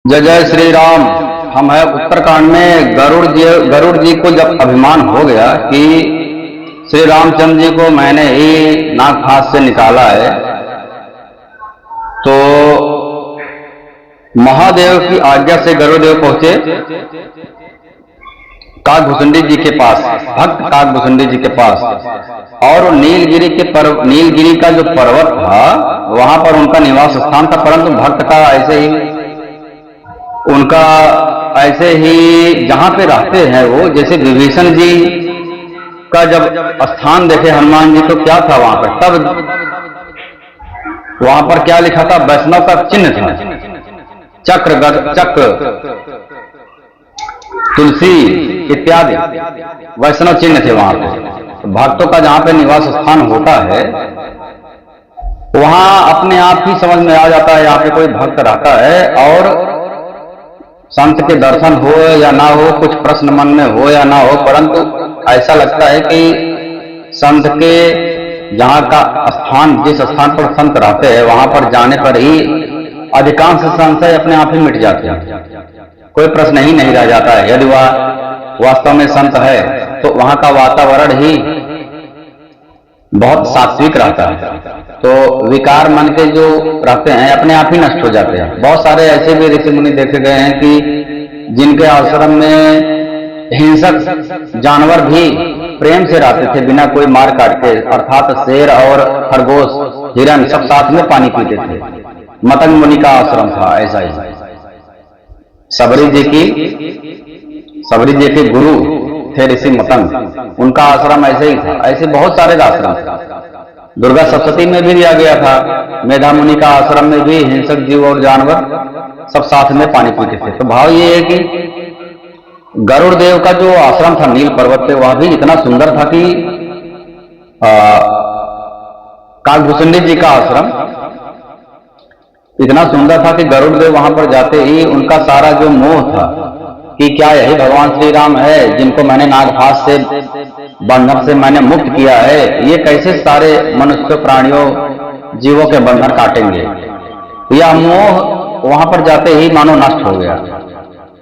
जय जय श्री राम। हम है उत्तरकांड में गरुड़ जी को जब अभिमान हो गया कि श्री रामचंद्र जी को मैंने ही नागफास से निकाला है, तो महादेव की आज्ञा से गरुड़देव पहुंचे काकभूषुंडी जी के पास, भक्त काकभूषुंडी जी के पास। और नीलगिरी का जो पर्वत था वहां पर उनका निवास स्थान था, परंतु भक्त का ऐसे ही जहां पे रहते हैं वो, जैसे विभीषण जी का जब स्थान देखे हनुमान जी, तो क्या था वहां पर, तब वहां पर क्या लिखा था, वैष्णव का चिन्ह था, चक्र तुलसी इत्यादि वैष्णव चिन्ह थे वहां पे। भक्तों का जहां पे निवास स्थान होता है वहां अपने आप ही समझ में आ जाता है यहाँ पे कोई भक्त रहता है, और संत के दर्शन हो या ना हो, कुछ प्रश्न मन में हो या ना हो, परंतु ऐसा लगता है कि संत के जहां का स्थान, जिस स्थान पर संत रहते हैं वहां पर जाने पर ही अधिकांश संशय अपने आप ही मिट जाते हैं, कोई प्रश्न ही नहीं रह जाता है। यदि वह वास्तव में संत है तो वहां का वातावरण ही बहुत सात्विक रहता है, तो विकार मन के जो रहते हैं अपने आप ही नष्ट हो जाते हैं। बहुत सारे ऐसे भी ऋषि मुनि देखे गए हैं कि जिनके आश्रम में हिंसक जानवर भी प्रेम से रहते थे, बिना कोई मार काट के, अर्थात शेर और खरगोश, हिरण सब साथ में पानी पीते थे। मतंग मुनि का आश्रम था ऐसा ही। सबरी जी के गुरु थे ऋषि मतंग, उनका आश्रम ऐसे ही था। ऐसे बहुत सारे आश्रम थे। दुर्गा सप्तती में भी दिया गया था, मेधा मुनि का आश्रम में भी हिंसक जीव और जानवर सब साथ में पानी पीते थे। तो भाव ये है कि गरुड़ देव का जो आश्रम था नील पर्वत पे, वह भी इतना सुंदर था कि काकभूषुंडी जी का आश्रम इतना सुंदर था कि गरुड़ देव वहां पर जाते ही उनका सारा जो मोह था कि क्या यही भगवान श्री राम है जिनको मैंने नागफास से, बंधन से मैंने मुक्त किया है, ये कैसे सारे मनुष्य प्राणियों जीवों के बंधन काटेंगे, यह मोह वहां पर जाते ही मानो नष्ट हो गया।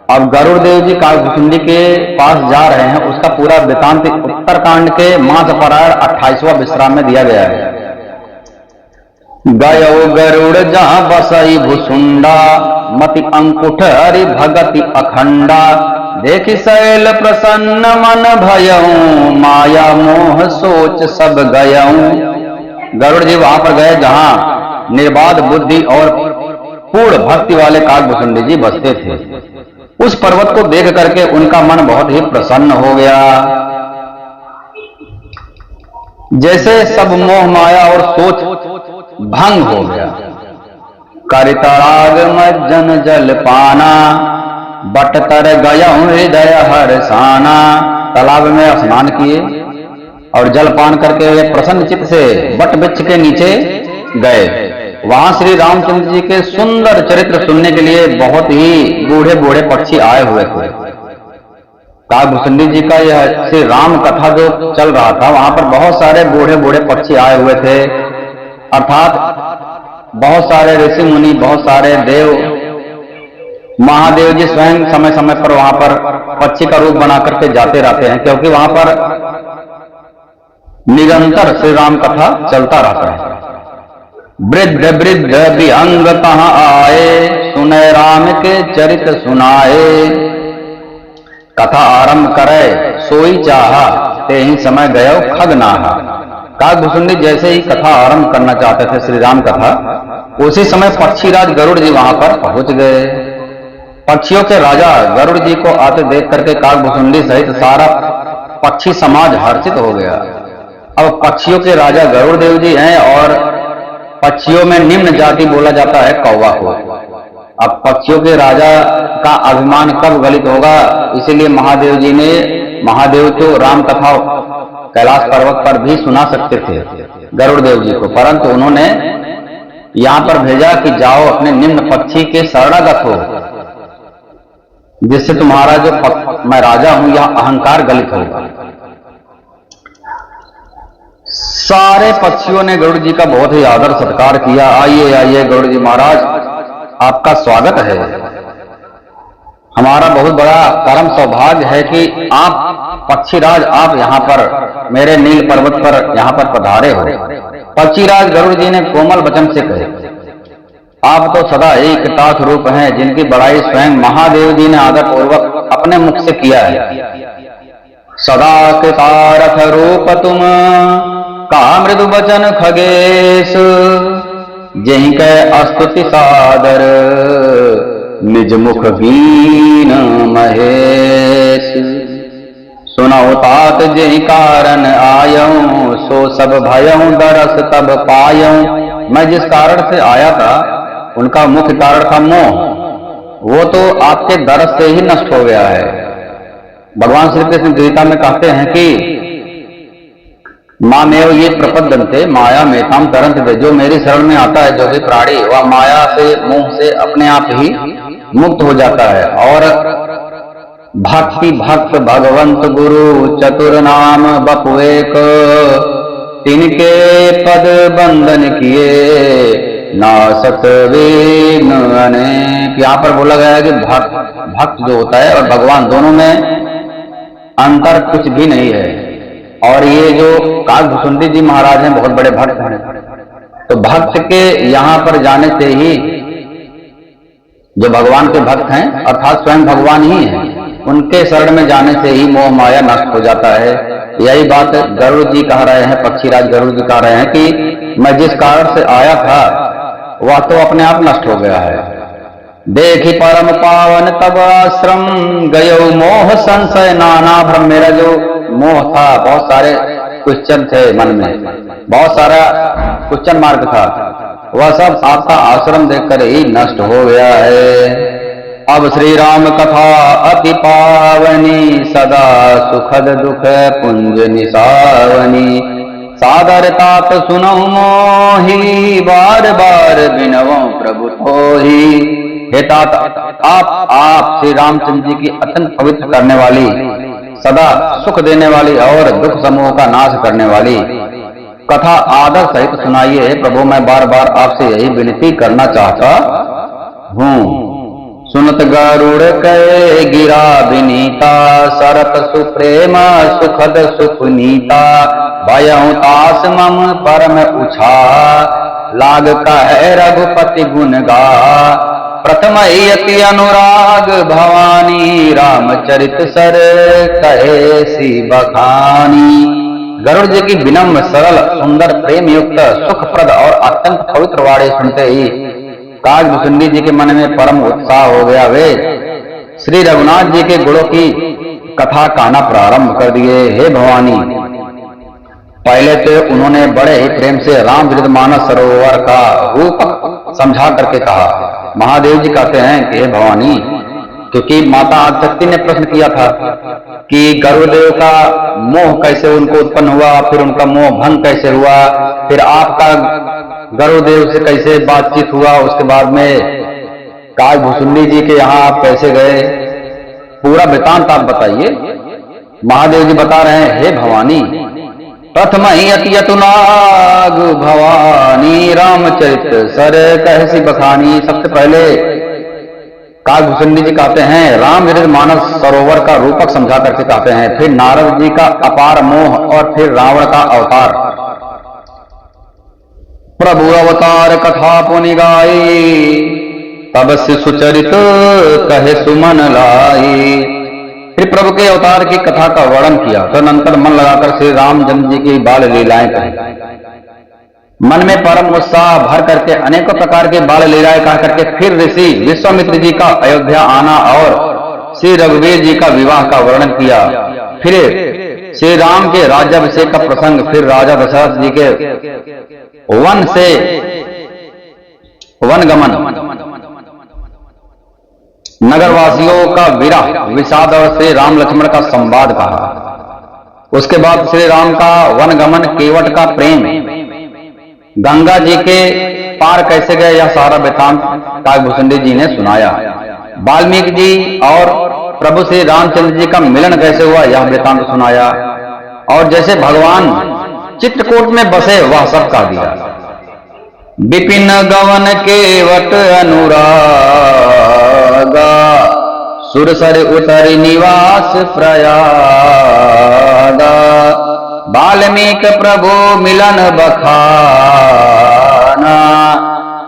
अब गरुड़ देव जी काकभूषुंडी के पास जा रहे हैं, उसका पूरा वृतांत उत्तरकांड के मास पारायण 28वां विश्राम में दिया गया है। गयो गरुड़ जहाँ बसई भुसुंडा, मति अंकुठ हरि भगति अखंडा, देखि शैल प्रसन्न मन भयऊ, माया मोह सोच सब गयऊ। गरुड़ जी वहां पर गए जहां निर्बाध बुद्धि और पूर्ण भक्ति वाले काकभूषुंडी जी बसते थे। उस पर्वत को देख करके उनका मन बहुत ही प्रसन्न हो गया, जैसे सब मोह माया और सोच भंग हो गया। करितराग मज्जन जल पाना, बट तर गया हृदय हर्षाना। तालाब में स्नान किए और जल पान करके प्रसन्न चित्त से बट वृक्ष के नीचे गए। वहां श्री रामचंद्र जी के सुंदर चरित्र सुनने के लिए बहुत ही बूढ़े बूढ़े पक्षी आए हुए थे। काकभूषुंडी जी का यह श्री राम कथा जो चल रहा था, वहां पर बहुत सारे बूढ़े बूढ़े पक्षी आए हुए थे, अर्थात बहुत सारे ऋषि मुनि, बहुत सारे देव, महादेव जी स्वयं समय समय पर वहां पर पक्षी का रूप बना करके जाते रहते हैं, क्योंकि वहां पर निरंतर श्री राम कथा चलता रहता है। वृद्ध वृद्ध विहंग कहाँ आए, सुने राम के चरित सुनाए। कथा आरंभ करे सोई चाहा, ते ही समय गयो खगनाहा। काकभूषुंडी जैसे ही कथा आरंभ करना चाहते थे श्री राम कथा, उसी समय पक्षीराज गरुड़ जी वहां पर पहुंच गए। पक्षियों के राजा गरुड़ जी को आते देख करके काकभूषुंडी सहित सारा पक्षी समाज हर्षित हो गया। अब पक्षियों के राजा गरुड़ देव जी हैं और पक्षियों में निम्न जाति बोला जाता है कौवा को। अब पक्षियों के राजा का अभिमान कब गलित होगा, इसीलिए महादेव जी ने, महादेव तो राम कथा कैलाश पर्वत पर भी सुना सकते थे गरुड़ देव जी को, परंतु उन्होंने यहां पर भेजा कि जाओ अपने निम्न पक्षी के शरणागत हो, जिससे तुम्हारा जो मैं राजा हूं यह अहंकार गलित होगा। सारे पक्षियों ने गरुड़ जी का बहुत ही आदर सत्कार किया। आइए आइए गरुड़ जी महाराज, आपका स्वागत है। हमारा बहुत बड़ा परम सौभाग्य है कि आप पक्षीराज, आप यहाँ पर मेरे नील पर्वत पर यहाँ पर पधारे हो। पक्षीराज गरुड़ जी ने कोमल वचन से कहे, आप तो सदा एक ताथ रूप हैं, जिनकी बड़ाई स्वयं महादेव जी ने आदर पूर्वक अपने मुख से किया है। सदा कृतारथ रूप तुम का मृदु वचन खगेश, जहीं कै अस्तुति सादर निज मुख गीन महेश। सुनौ तात जहि कारण आयऊं, सो सब भयऊं दरस तब पायऊं। मैं जिस कारण से आया था, उनका मुख्य कारण था मोह, वो तो आपके दरस से ही नष्ट हो गया है। भगवान श्री कृष्ण गीता में कहते हैं कि मामेव ये प्रपद्यन्ते माया मेताम तरन्ते, जो मेरी शरण में आता है, जो भी प्राणी, वह माया से, मोह से अपने आप ही मुक्त हो जाता है। और भक्ति भक्त भगवंत गुरु चतुर नाम बपुएक, तिनके पद बंधन किए नासत विघ्न अनेक। यहाँ पर बोला गया है कि भक्त जो होता है और भगवान, दोनों में अंतर कुछ भी नहीं है। और ये जो काकभुसुंडी जी महाराज हैं, बहुत बड़े भक्त हैं, तो भक्त के यहाँ पर जाने से ही, जो भगवान के भक्त हैं अर्थात स्वयं भगवान ही हैं, उनके शरण में जाने से ही मोह माया नष्ट हो जाता है। यही बात गरुड़ जी कह रहे हैं, पक्षीराज गरुड़ जी कह रहे हैं कि मैं जिस कारण से आया था वह तो अपने आप नष्ट हो गया है। देखी परम पावन तब आश्रम, गयो मोह संशय नाना भ्रम। मेरा जो मोह था, बहुत सारे क्वेश्चन थे मन में, बहुत सारा क्वेश्चन मार्क था, वह सब आपका आश्रम देखकर ही नष्ट हो गया है। अब श्री राम कथा अति पावनी, सदा सुखद दुख पुंज निसावनी। सादर तात सुनहु मोहि, बार बार बिनवो प्रभु थोहि। हे तात, आप श्री रामचंद्र जी की अत्यंत पवित्र करने वाली, सदा सुख देने वाली और दुख समूह का नाश करने वाली कथा आदर सहित सुनाइए। प्रभु, मैं बार बार आपसे यही विनती करना चाहता हूँ। सुनत गरुड़ कहे गिरा विनीता, सरत सुप्रेम सुखद सुपुनीता। भयहु तास मम परम उछा, लाग कहे रघुपति गुण गा। प्रथम अति अनुराग भवानी, रामचरित सर कहे सी बखानी। गरुड़ जी की विनम्र सरल सुंदर प्रेम युक्त सुखप्रद और अत्यंत पवित्र वाणी सुनते ही काकभुसुंडी जी के मन में परम उत्साह हो गया। वे श्री रघुनाथ जी के गुणों की कथा कहना प्रारंभ कर दिए। हे भवानी, पहले तो उन्होंने बड़े ही प्रेम से रामचरितमानस सरोवर का रूप समझा करके कहा। महादेव जी कहते हैं कि हे भवानी, क्योंकि माता आदिशक्ति ने प्रश्न किया था कि गरुड़देव का मोह कैसे उनको उत्पन्न हुआ, फिर उनका मोह भंग कैसे हुआ, फिर आपका गरुड़देव से कैसे बातचीत हुआ, उसके बाद में काकभुसुंडी जी के यहाँ आप कैसे गए, पूरा वृतांत आप बताइए। महादेव जी बता रहे हैं, हे भवानी, प्रथम ही अति अतुनाग भवानी, रामचरित सर कहसी बखानी। सबसे पहले काकभुसुंडी जी कहते हैं रामचरित मानस सरोवर का रूपक समझा करके कहते हैं, फिर नारद जी का अपार मोह और फिर रावण का अवतार। प्रभु अवतार कथा पुनि गाई, तब से सुचरित कहे सुमन लाई। फिर प्रभु के अवतार की कथा का वर्णन किया, तदनंतर मन लगाकर श्री रामचंद्र जी की बाल लीलाएं कही। मन में परम उत्साह भर करके अनेकों प्रकार के बाल लीलाएं कह करके फिर ऋषि विश्वामित्र जी का अयोध्या आना और श्री रघुवीर जी का विवाह का वर्णन किया। फिर श्री राम के राज्याभिषेक का प्रसंग, फिर राजा दशरथ जी के वन से वनगमन, नगरवासियों का विरह विषाद और श्री राम लक्ष्मण का संवाद कहा। उसके बाद श्री राम का वनगमन, केवट का प्रेम, गंगा जी के पार कैसे गए, यह सारा वृतांत काकभुसुंडी जी ने सुनाया। वाल्मीकि जी और प्रभु श्री रामचंद्र जी का मिलन कैसे हुआ, यह वृतांत सुनाया। और जैसे भगवान चित्रकूट में बसे, वह सब कह दिया। विपिन गवन केवट अनुरागा, सुरसर उतरि निवास प्रयागा, वाल्मीकि प्रभु मिलन बखाना,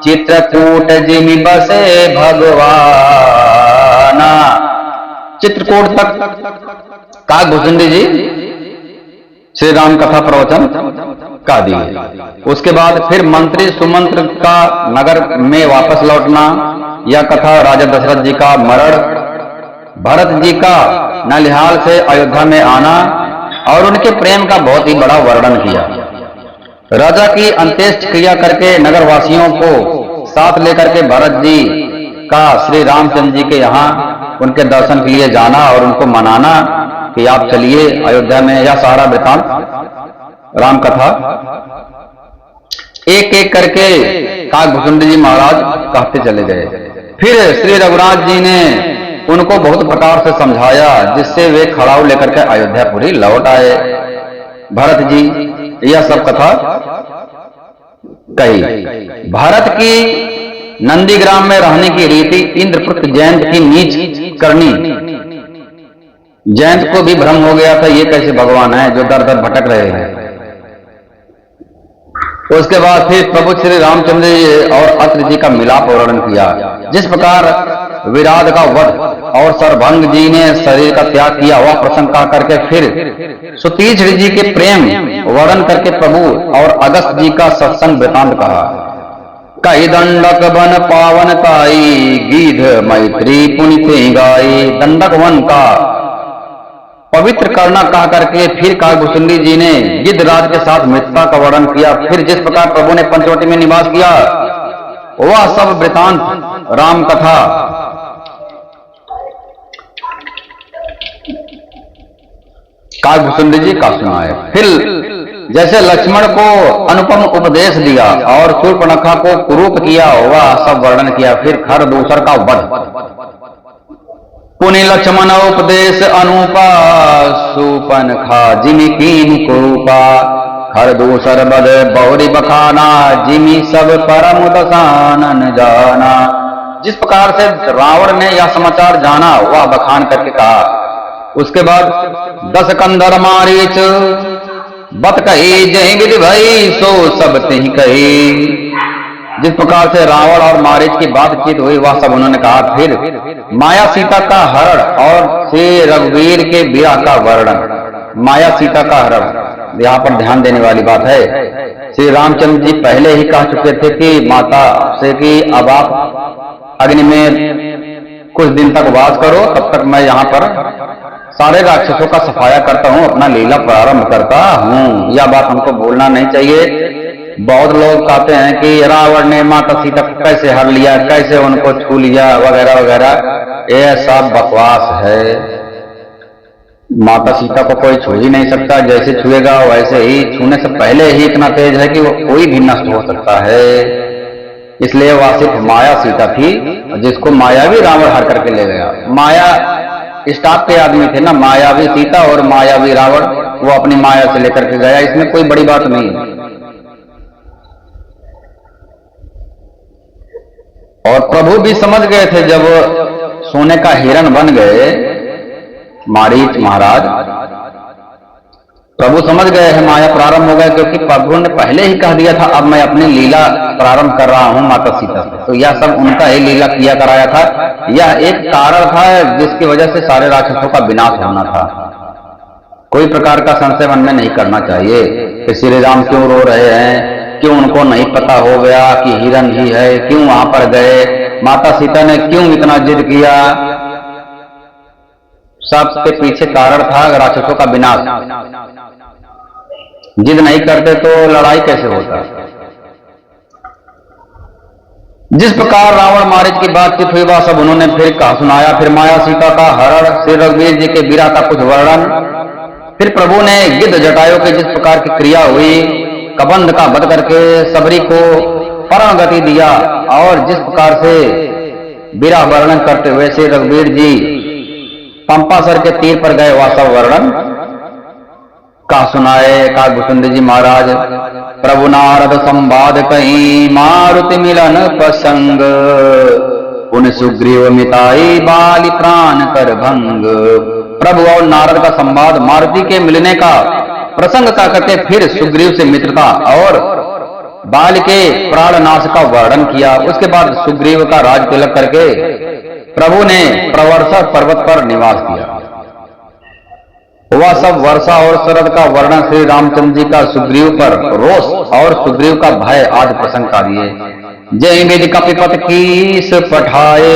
चित्रकूट जिमि बसे भगवाना। चित्रकूट तक काकभूषुंडी जी श्री राम कथा प्रवचन का दिए। उसके बाद फिर मंत्री सुमंत्र का नगर में वापस लौटना, यह कथा राजा दशरथ जी का मरण, भरत जी का नलिहाल से अयोध्या में आना और उनके प्रेम का बहुत ही बड़ा वर्णन किया। राजा की अंत्येष्टि क्रिया करके नगर वासियों को साथ लेकर के भरत जी का श्री रामचंद्र जी के यहाँ उनके दर्शन के लिए जाना और उनको मनाना कि आप चलिए अयोध्या में। यह सारा वृतांत राम कथा एक एक करके काकभूषुंडी जी महाराज कहते चले गए। फिर श्री रघुराज जी ने उनको बहुत प्रकार से समझाया, जिससे वे खड़ाऊ लेकर के अयोध्यापुरी लौट आए। भरत जी यह सब कथा कही। भारत की नंदीग्राम में रहने की रीति इंद्रपुत्र जयंत की नीच करनी। जयंत को भी भ्रम हो गया था, ये कैसे भगवान है जो दर दर भटक रहे हैं। उसके बाद फिर प्रभु श्री रामचंद्र जी और अत्रि जी का मिलाप वर्णन किया। जिस प्रकार विराट का वध और सरभंग जी ने शरीर का त्याग किया, वह प्रसंग कह करके फिर सुतीक्ष्ण जी के प्रेम वर्णन करके प्रभु और अगस्त जी का सत्संग वृतांत कहा। कई दंडक वन पावन ताई, गीध मैत्री पुनिते गाई। दंडक वन का पवित्र करना कह करके फिर काकभूषुंडी जी ने गिद्धराज के साथ मित्रता का वर्णन किया। फिर जिस प्रकार प्रभु ने पंचवटी में निवास किया, वह सब वृतांत राम कथा काकभूषुंडी जी का सुनाए। फिर जैसे लक्ष्मण को अनुपम उपदेश दिया और शूर्पणखा को कुरूप किया, वह सब वर्णन किया। फिर खरदूसर का वध, पुनि लक्ष्मण उपदेश अनुपा, शूर्पणखा जिमि कीन कुरूपा। खरदूसर बध बहुरी बखाना, जिमि सब परम दसानन जाना। जिस प्रकार से रावण ने यह समाचार जाना, वह बखान करके कहा। उसके बाद 10 कंधर मारीच बत कही, जय विधि भई सो सब तिहि कही। जिस प्रकार से रावण और मारीच की बातचीत हुई, वह सब उन्होंने कहा। फिर माया सीता का हरण और श्री रघुवीर के विरह का वर्णन। माया सीता का हरण, यहाँ पर ध्यान देने वाली बात है। श्री रामचंद्र जी पहले ही कह चुके थे कि माता से कि अब आप अग्नि में कुछ दिन तक वास करो, तब तक मैं यहाँ पर सारे राक्षसों का सफाया करता हूँ, अपना लीला प्रारंभ करता हूँ। यह बात हमको भूलना नहीं चाहिए। बहुत लोग कहते हैं कि रावण ने माता सीता को कैसे हर लिया, कैसे उनको छू लिया, वगैरह वगैरह। यह सब बकवास है। माता सीता को कोई छू ही नहीं सकता, जैसे छुएगा वैसे ही, छूने से पहले ही इतना तेज है कि वो कोई भी नष्ट हो सकता है। इसलिए वह सिर्फ माया सीता थी, जिसको मायावी रावण हर करके ले गया। माया स्टाफ के आदमी थे ना, मायावी सीता और मायावी रावण, वो अपनी माया से लेकर के गया। इसमें कोई बड़ी बात नहीं है। और प्रभु भी समझ गए थे, जब सोने का हिरण बन गए मारीच महाराज, प्रभु समझ गए हैं माया प्रारंभ हो गया, क्योंकि प्रभु ने पहले ही कह दिया था अब मैं अपनी लीला प्रारंभ कर रहा हूं माता सीता से। तो यह सब उनका ही लीला किया कराया था। यह एक कारण था जिसकी वजह से सारे राक्षसों का विनाश होना था। कोई प्रकार का संशय मन में नहीं करना चाहिए कि श्री राम क्यों रो रहे हैं, क्यों उनको नहीं पता हो गया कि हिरण ही है, क्यों वहां पर गए, माता सीता ने क्यों इतना जिद किया। सबके पीछे कारण था राक्षसों का विनाश। जिद नहीं करते तो लड़ाई कैसे होता। जिस प्रकार रावण मारीच की बातचीत हुई, वह सब उन्होंने फिर कहा सुनाया। फिर माया सीता का हरण, श्री रघुवीर जी के विरह का कुछ वर्णन। फिर प्रभु ने गिद्ध जटायु की जिस प्रकार की क्रिया हुई, कबंध का वध करके सबरी को परम गति दिया, और जिस प्रकार से विरह वर्णन करते हुए श्री रघुवीर जी पंपासर के तीर पर गए, वह सब वर्णन का सुनाए काकभूषुंडी जी महाराज। प्रभु नारद संवाद कहीं, मारुति मिलन प्रसंग। पुन सुग्रीव मिताई बाली प्राण कर भंग। प्रभु और नारद का संवाद, मारुति के मिलने का प्रसंग का करके फिर सुग्रीव से मित्रता और बाल के प्राणनाश का वर्णन किया। उसके बाद सुग्रीव का राज तिलक करके प्रभु ने प्रवर्षा पर्वत पर निवास किया। वह सब वर्षा और शरद का वर्णन श्री रामचंद्र जी का सुग्रीव पर रोष और सुग्रीव का भय आदि प्रसंग का दिए। जय विधि कपिपत कीस पठाए,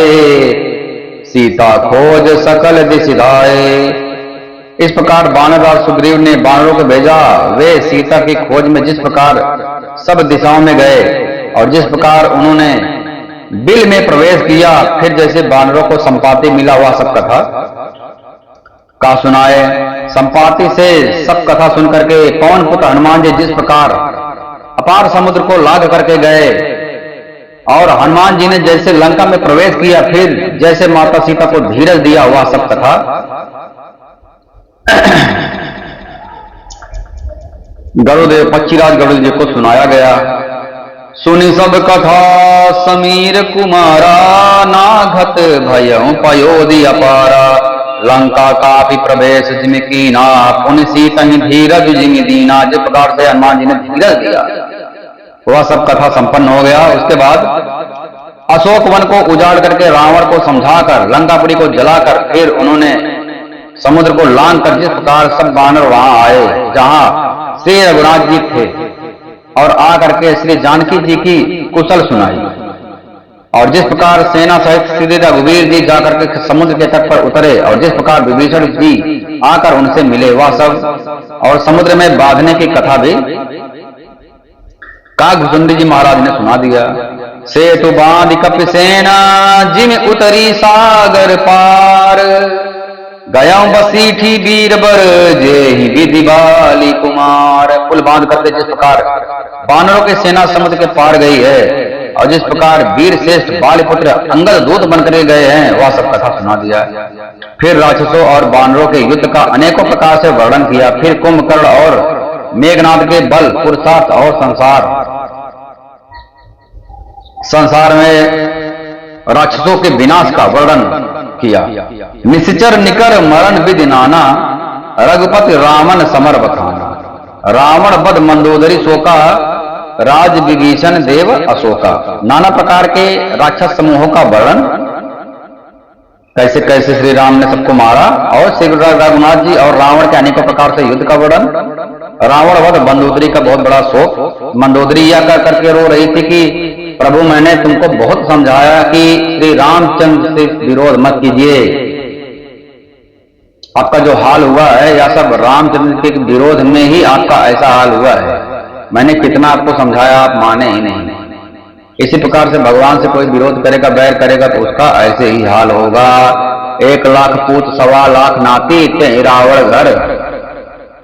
सीता खोज सकल दिशिधाए। इस प्रकार बानरराज सुग्रीव ने बानरों को भेजा। वे सीता की खोज में जिस प्रकार सब दिशाओं में गए और जिस प्रकार उन्होंने बिल में प्रवेश किया, फिर जैसे बानरों को संपाति मिला, वह सब कथा का सुनाए। संपाति से सब कथा सुन करके पवन पुत्र हनुमान जी जिस प्रकार अपार समुद्र को लाग करके गए और हनुमान जी ने जैसे लंका में प्रवेश किया, फिर जैसे माता सीता को धीरज दिया, वह सब कथा गरुदेव पक्षीराज गरुड़ जी को सुनाया गया। सुनि सब कथा समीर कुमारा, नाघत भयं पयोधि अपारा। लंका काफी प्रवेश जिम कीना, पुनि सीतहि धीरज जिम दीना। जिस प्रकार से हनुमान जी ने धीरज दिया, वह सब कथा संपन्न हो गया। उसके बाद अशोक वन को उजाड़ करके रावण को समझाकर लंकापुरी को जलाकर फिर उन्होंने समुद्र को लांग कर जिस प्रकार सब बानर वहां आए जहां श्री रघुनाथ जी थे और आकर के श्री जानकी जी की कुशल सुनाई, और जिस प्रकार सेना सहित श्री रघुवीर जी जाकर के समुद्र के तट पर उतरे और जिस प्रकार विभीषण जी आकर उनसे मिले, वह सब और समुद्र में बांधने की कथा भी काकभुजुंडी जी महाराज ने सुना दिया। सेतु बांध कपि सेना, जिम उतरी सागर पार। गया बसीठी बीरबर, जेहि विधि बाली कुमार। पुल बांध करके जिस प्रकार बानरों की सेना समुद्र के पार गई है और जिस प्रकार वीर श्रेष्ठ बालीपुत्र अंगद दूत बनकर गए हैं, वह सब कथा सुना दिया। फिर राक्षसों और बानरों के युद्ध का अनेकों प्रकार से वर्णन किया। फिर कुंभकर्ण और मेघनाद के बल, पुरुषार्थ और संसार में राक्षसों के विनाश का वर्णन किया। निश्चर निकर मरण विधि नाना, रघुपति रावण समर बखाना। रावण बद मंदोदरी शोका, राज विभीषण देव अशोका। नाना प्रकार के राक्षस समूहों का वर्णन, कैसे कैसे श्री राम ने सबको मारा, और श्री रघुनाथ जी और रावण के अनेकों प्रकार से युद्ध का वर्णन। रावण वध मंदोदरी का बहुत बड़ा शोक। मंदोदरी यह कर करके रो रही थी कि प्रभु मैंने तुमको बहुत समझाया कि श्री रामचंद्र से विरोध मत कीजिए, आपका जो हाल हुआ है या सब रामचंद्र के विरोध में ही आपका ऐसा हाल हुआ है। मैंने कितना आपको समझाया, आप माने ही नहीं। इसी प्रकार से भगवान से कोई विरोध करेगा, बैर करेगा तो उसका ऐसे ही हाल होगा। 1 लाख पूत 1.25 लाख नाती, ते रावण घर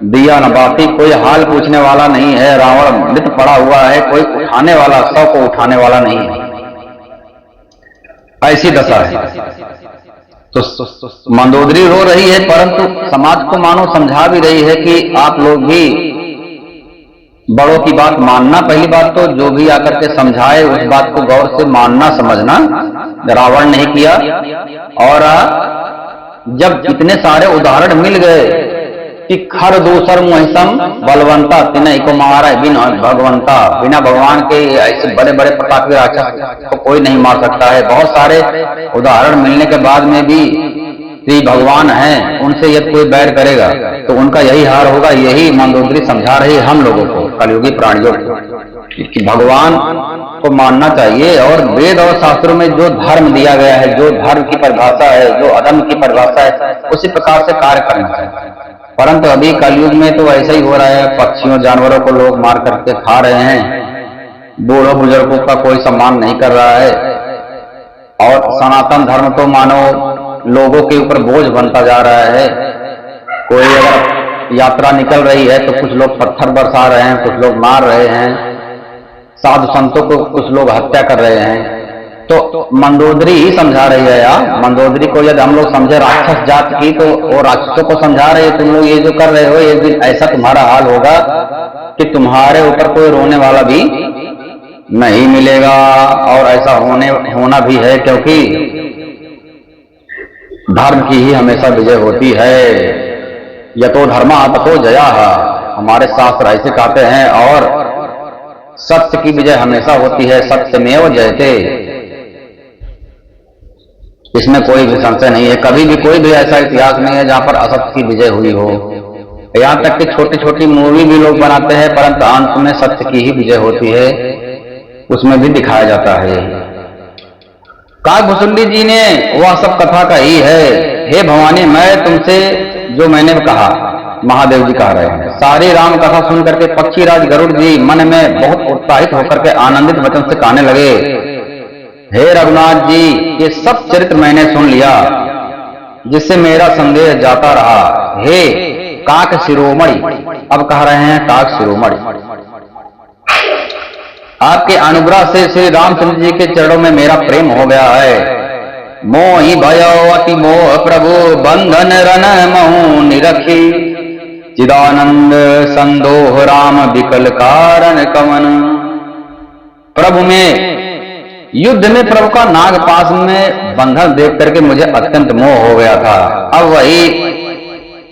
दिया न बाती। कोई हाल पूछने वाला नहीं है, रावण मृत पड़ा हुआ है, कोई उठाने वाला 100 को उठाने वाला नहीं है। ऐसी दशा है। तो मंदोदरी रो रही है, परंतु समाज को मानो समझा भी रही है कि आप लोग भी बड़ों की बात मानना। पहली बात तो जो भी आकर के समझाए उस बात को गौर से मानना समझना रावण नहीं किया। और जब इतने सारे उदाहरण मिल गए कि खर दूसर महिषम बलवंता, तिन्हीं को मारा बिना भगवंता। बिना भगवान के ऐसे बड़े बड़े प्रकार के राक्षस को कोई नहीं मार सकता है। बहुत सारे उदाहरण मिलने के बाद में भी श्री भगवान हैं, उनसे यदि कोई बैर करेगा तो उनका यही हार होगा। यही मंदोदरी समझा रही है हम लोगों को, कलयुगी प्राणियों को, कि भगवान को मानना चाहिए। और वेद और शास्त्रों में जो धर्म दिया गया है, जो धर्म की परिभाषा है, जो अधर्म की परिभाषा है, उसी प्रकार से कार्य करना चाहिए। परंतु अभी कलयुग में तो ऐसा ही हो रहा है। पक्षियों जानवरों को लोग मार करके खा रहे हैं, बूढ़ों बुजुर्गों का कोई सम्मान नहीं कर रहा है, और सनातन धर्म तो मानो लोगों के ऊपर बोझ बनता जा रहा है। कोई अगर यात्रा निकल रही है तो कुछ लोग पत्थर बरसा रहे हैं, कुछ लोग मार रहे हैं, साधु संतों को कुछ लोग हत्या कर रहे हैं। तो मंदोदरी ही समझा रही है यार। मंदोदरी को यदि हम लोग समझे राक्षस जात की, तो वो राक्षसों को समझा रहे हैं, तुम लोग ये जो कर रहे हो, एक दिन ऐसा तुम्हारा हाल होगा कि तुम्हारे ऊपर कोई रोने वाला भी नहीं मिलेगा। और ऐसा होना भी है, क्योंकि धर्म की ही हमेशा विजय होती है। यतो धर्मा ततो जया, हमारे शास्त्र ऐसे कहते हैं। और सत्य की विजय हमेशा होती है, सत्यमेव जयते, इसमें कोई भी संशय नहीं है। कभी भी कोई भी ऐसा इतिहास नहीं है जहां पर असत्य की विजय हुई हो। यहां तक कि छोटी छोटी मूवी भी लोग बनाते हैं, परंतु अंत में सत्य की ही विजय होती है, उसमें भी दिखाया जाता है। काकभुसुंडी जी ने वह सब कथा कही है। हे भवानी, मैं तुमसे जो मैंने कहा, महादेव जी कह रहे हैं, सारी राम कथा सुन करके पक्षीराज गरुड़ जी मन में बहुत उत्साहित होकर के आनंदित वचन से कहने लगे, हे रघुनाथ जी, ये सब चरित्र मैंने सुन लिया, जिससे मेरा संदेह जाता रहा। हे काक शिरोमणि, अब कह रहे हैं काक शिरोमणि, आपके अनुग्रह से श्री रामचंद्र जी के चरणों में मेरा प्रेम हो गया है। मोहि भयो अति मोह प्रभु, बंधन रन महु निरखी, चिदानंद संदोह राम विकल कारण कवन। प्रभु में युद्ध में प्रभु का नागपाश में बंधन देख करके मुझे अत्यंत मोह हो गया था। अब वही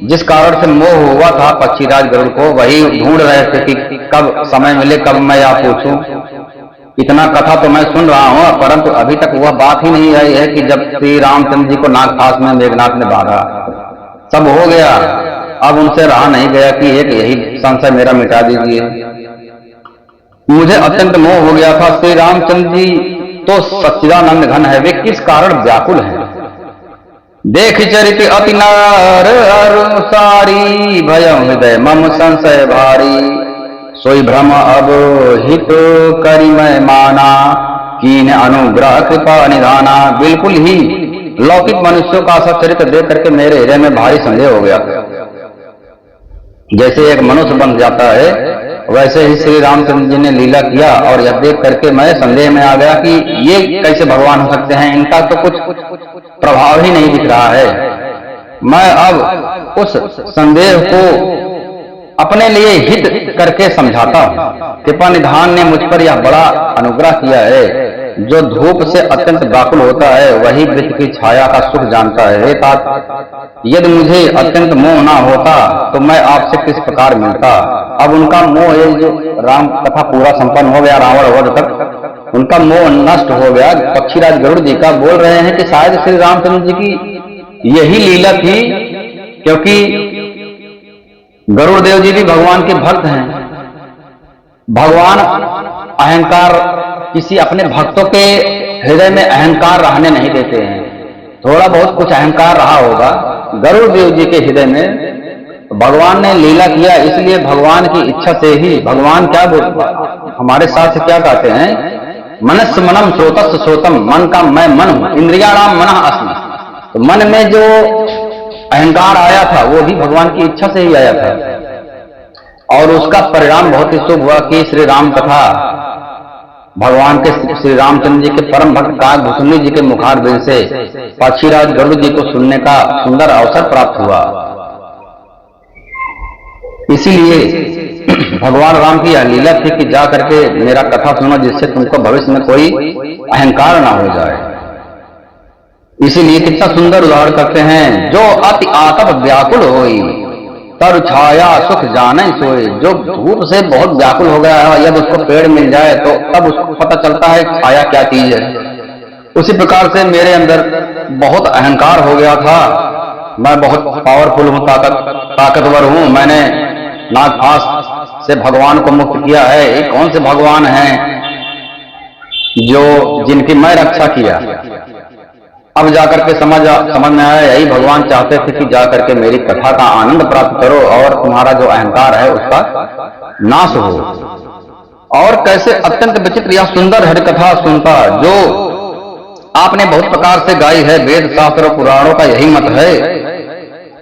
जिस कारण से मोह हुआ था पक्षीराज गरुड़ को, वही ढूंढ रहे थे कि कब समय मिले, कब मैं आप पूछूं। इतना कथा तो मैं सुन रहा हूं, परंतु अभी तक वह बात ही नहीं आई है कि जब श्री रामचंद्र जी को नागपाश में मेघनाथ ने बांधा। सब हो गया, अब उनसे रहा नहीं गया कि एक यही संशय मेरा मिटा दीजिए। मुझे अत्यंत मोह हो गया था। श्री रामचंद्र जी तो सच्चिदानंद घन है, वे किस कारण व्याकुल हैं। देख चरित अति नार अनुसारी, भयं हृदय मम संशय भारी, सोई भ्रम अब हित करी मैं माना, कीन अनुग्रह कृपा निधाना। बिल्कुल ही लौकिक मनुष्यों का सा चरित्र देख करके मेरे हृदय में भारी संदेह हो गया। जैसे एक मनुष्य बन जाता है, वैसे ही श्री रामचंद्र जी ने लीला किया, और यह देख करके मैं संदेह में आ गया कि ये कैसे भगवान हो सकते हैं, इनका तो कुछ प्रभाव ही नहीं दिख रहा है। मैं अब उस संदेह को अपने लिए हित करके समझाता हूं। कृपा निधान ने मुझ पर यह बड़ा अनुग्रह किया है। जो धूप से अत्यंत व्याकुल होता है, वही वृत्त की छाया का सुख जानता है। हे तात, यदि मुझे अत्यंत मोह ना होता तो मैं आपसे किस प्रकार मिलता। अब उनका मोह, ये जो राम कथा पूरा संपन्न हो गया, रावण वध तक उनका मोह नष्ट हो गया। पक्षीराज गरुड़ जी का बोल रहे हैं कि शायद श्री रामचंद्र जी की यही लीला थी, क्योंकि गरुड़ देव जी भी भगवान के भक्त हैं। भगवान अहंकार, किसी अपने भक्तों के हृदय में अहंकार रहने नहीं देते हैं। थोड़ा बहुत कुछ अहंकार रहा होगा गरुड़ देव जी के हृदय में, भगवान ने लीला किया, इसलिए भगवान की इच्छा से ही भगवान क्या हमारे साथ क्या कहते हैं, मनस्य मनम श्रोतस्य श्रोतम, मन का मैं मन हूं, इंद्रियाणाम मनः अस्मि। तो मन में जो अहंकार आया था वो भी भगवान की इच्छा से ही आया था, और उसका परिणाम बहुत ही शुभ हुआ कि श्री राम कथा भगवान के श्री रामचंद्र जी के परम भक्त काकभुसुंडी जी के मुखारबिंद से पक्षीराज गरुड़ जी को सुनने का सुंदर अवसर प्राप्त हुआ। इसीलिए भगवान राम की यह लीला थी कि जा करके मेरा कथा सुनो, जिससे तुमको भविष्य में कोई अहंकार ना हो जाए। इसीलिए कितना सुंदर उदाहरण करते हैं, जो अति आतप व्याकुल होई, तर छाया सुख जाने सोए। जो धूप से बहुत व्याकुल हो गया है, यदि उसको पेड़ मिल जाए तो तब उसको पता चलता है छाया क्या चीज है। उसी प्रकार से मेरे अंदर बहुत अहंकार हो गया था। मैं बहुत पावरफुल हूं, ताकतवर हूं, मैंने नागपाश से भगवान को मुक्त किया है। ये कौन से भगवान हैं जो जिनकी मैं रक्षा किया। अब जाकर के समझ में आया, यही भगवान चाहते थे कि जाकर के मेरी कथा का आनंद प्राप्त करो और तुम्हारा जो अहंकार है उसका नाश हो। और कैसे अत्यंत विचित्र या सुंदर हरिकथा सुनता, जो आपने बहुत प्रकार से गाई है। वेद शास्त्र और पुराणों का यही मत है।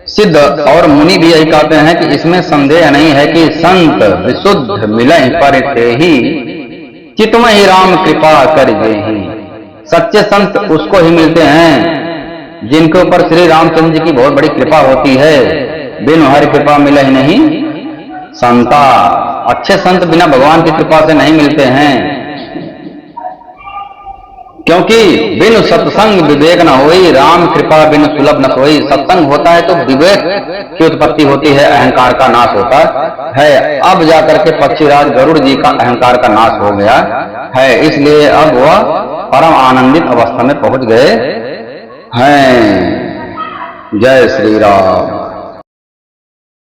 सिद्ध और मुनि भी यही कहते हैं कि इसमें संदेह नहीं है कि संत विशुद्ध मिलहि पर ही, चितमहि राम कृपा कर जेहि। सच्चे संत उसको ही मिलते हैं जिनके ऊपर श्री रामचंद्र जी की बहुत बड़ी कृपा होती है। बिन हरि कृपा मिले ही नहीं संता। अच्छे संत बिना भगवान की कृपा से नहीं मिलते हैं। क्योंकि बिनु सत्संग विवेक न होई, राम कृपा बिनु सुलभ न सोई। सत्संग होता है तो विवेक की उत्पत्ति होती है, अहंकार का नाश होता है। अब जाकर के पक्षीराज गरुड़ जी का अहंकार का नाश हो गया है, इसलिए अब वह परम आनंदित अवस्था में पहुंच गए हैं। जय श्री राम।